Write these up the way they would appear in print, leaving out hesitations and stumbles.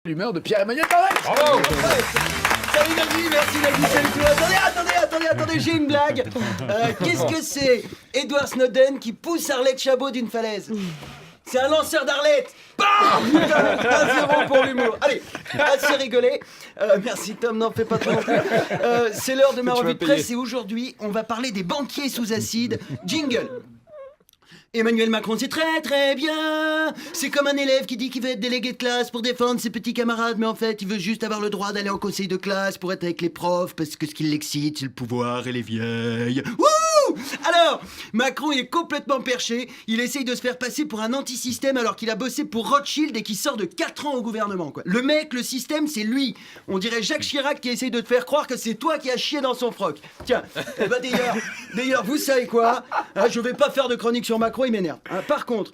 L'humeur de Pierre-Emmanuel Barrès. Bravo. Salut Nagui, merci Nagui, salut tout le monde. Attendez, j'ai une blague. Qu'est-ce que c'est Edward Snowden qui pousse Arlette Chabot d'une falaise? C'est un lanceur d'Arlette. Bam 1-0 pour l'humour. Allez, assez rigolé. Merci Tom, n'en fais pas trop non plus. C'est l'heure de ma revue de presse et aujourd'hui, on va parler des banquiers sous acide. Jingle. Emmanuel Macron, c'est très très bien. C'est comme un élève qui dit qu'il veut être délégué de classe pour défendre ses petits camarades, mais en fait, il veut juste avoir le droit d'aller au conseil de classe pour être avec les profs, parce que ce qui l'excite, c'est le pouvoir et les vieilles. Wouh! Alors, Macron, il est complètement perché. Il essaye de se faire passer pour un anti-système alors qu'il a bossé pour Rothschild et qu'il sort de 4 ans au gouvernement, quoi. Le mec, le système, c'est lui. On dirait Jacques Chirac qui essaye de te faire croire que c'est toi qui as chié dans son froc. Tiens, d'ailleurs, vous savez quoi? Je vais pas faire de chronique sur Macron, il m'énerve. Par contre,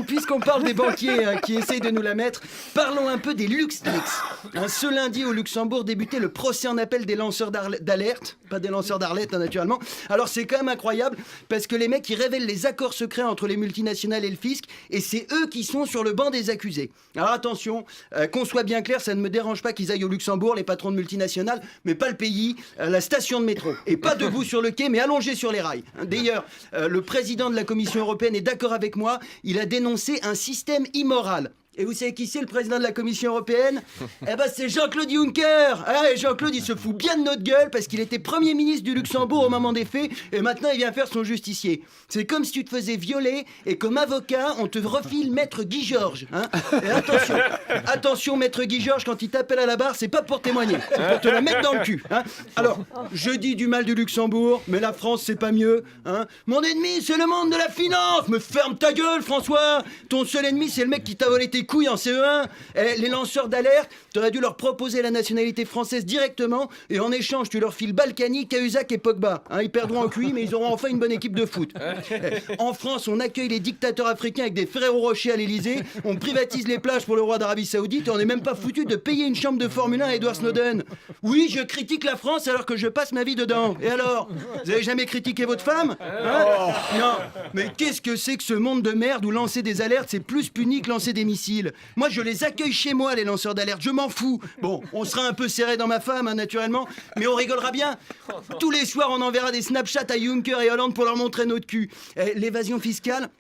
puisqu'on parle des banquiers qui essayent de nous la mettre, parlons un peu des LuxLeaks. Ce lundi, au Luxembourg, débutait le procès en appel des lanceurs d'alerte. Pas des lanceurs d'Arlette, naturellement. Alors, c'est quand même incroyable, parce que les mecs, ils révèlent les accords secrets entre les multinationales et le fisc, et c'est eux qui sont sur le banc des accusés. Alors, attention, qu'on soit bien clair, ça ne me dérange pas qu'ils aillent au Luxembourg, les patrons de multinationales, mais pas le pays, la station de métro. Et pas debout sur le quai, mais allongé sur les rails. D'ailleurs, le président de la Commission européenne est d'accord avec moi, il a dénoncé un système immoral. Et vous savez qui c'est le président de la Commission européenne? Eh ben c'est Jean-Claude Juncker. Et Jean-Claude, il se fout bien de notre gueule parce qu'il était Premier ministre du Luxembourg au moment des faits et maintenant il vient faire son justicier. C'est comme si tu te faisais violer et comme avocat, on te refile Maître Guy Georges. Et attention Maître Guy Georges, quand il t'appelle à la barre, c'est pas pour témoigner, c'est pour te la mettre dans le cul. Alors, je dis du mal du Luxembourg, mais la France c'est pas mieux. Mon ennemi, c'est le monde de la finance. Me ferme ta gueule, François. Ton seul ennemi, c'est le mec qui t'a volé tes couilles en CE1. Les lanceurs d'alerte, t'aurais dû leur proposer la nationalité française directement et en échange tu leur files Balkany, Cahuzac et Pogba. Ils perdront en QI mais ils auront enfin une bonne équipe de foot. En France, on accueille les dictateurs africains avec des Ferrero Rocher à l'Elysée, on privatise les plages pour le roi d'Arabie Saoudite et on n'est même pas foutu de payer une chambre de Formule 1 à Edward Snowden. Oui, je critique la France alors que je passe ma vie dedans. Et alors? Vous avez jamais critiqué votre femme? Non. Mais qu'est-ce que c'est que ce monde de merde où lancer des alertes c'est plus puni que lancer des missiles? Moi, je les accueille chez moi, les lanceurs d'alerte. Je m'en fous. Bon, on sera un peu serré dans ma femme, naturellement, mais on rigolera bien. Tous les soirs, on enverra des Snapchats à Juncker et Hollande pour leur montrer notre cul. L'évasion fiscale,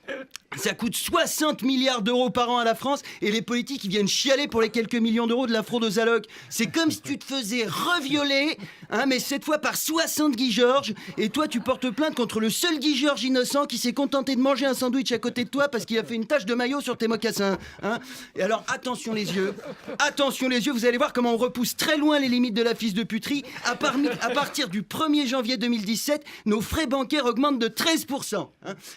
ça coûte 60 milliards d'euros par an à la France et les politiques, ils viennent chialer pour les quelques millions d'euros de la fraude aux allocs. C'est comme si tu te faisais revioler, mais cette fois par 60 Guy Georges, et toi, tu portes plainte contre le seul Guy Georges innocent qui s'est contenté de manger un sandwich à côté de toi parce qu'il a fait une tache de maillot sur tes mocassins. Et alors, attention les yeux, vous allez voir comment on repousse très loin les limites de la fils de puterie. À partir du 1er janvier 2017, nos frais bancaires augmentent de 13%.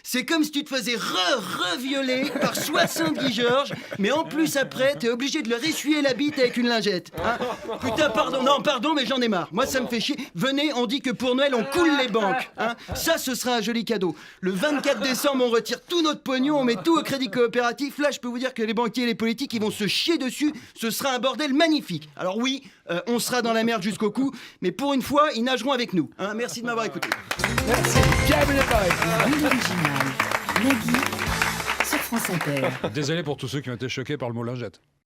C'est comme si tu te faisais revioler par 60 Guy Georges, mais en plus après, t'es obligé de leur essuyer la bite avec une lingette. Putain, pardon, mais j'en ai marre. Moi, ça me fait chier. Venez, on dit que pour Noël, on coule les banques. Ça, ce sera un joli cadeau. Le 24 décembre, on retire tout notre pognon, on met tout au crédit coopératif. Là, je peux vous dire que les banquiers et les politiques, ils vont se chier dessus. Ce sera un bordel magnifique. Alors oui, on sera dans la merde jusqu'au cou, mais pour une fois, ils nageront avec nous. Merci de m'avoir écouté. Merci. Pierre-Emmanuel Barrès. Bulle originale. Nagui sur France Inter. Désolé pour tous ceux qui ont été choqués par le mot lingette.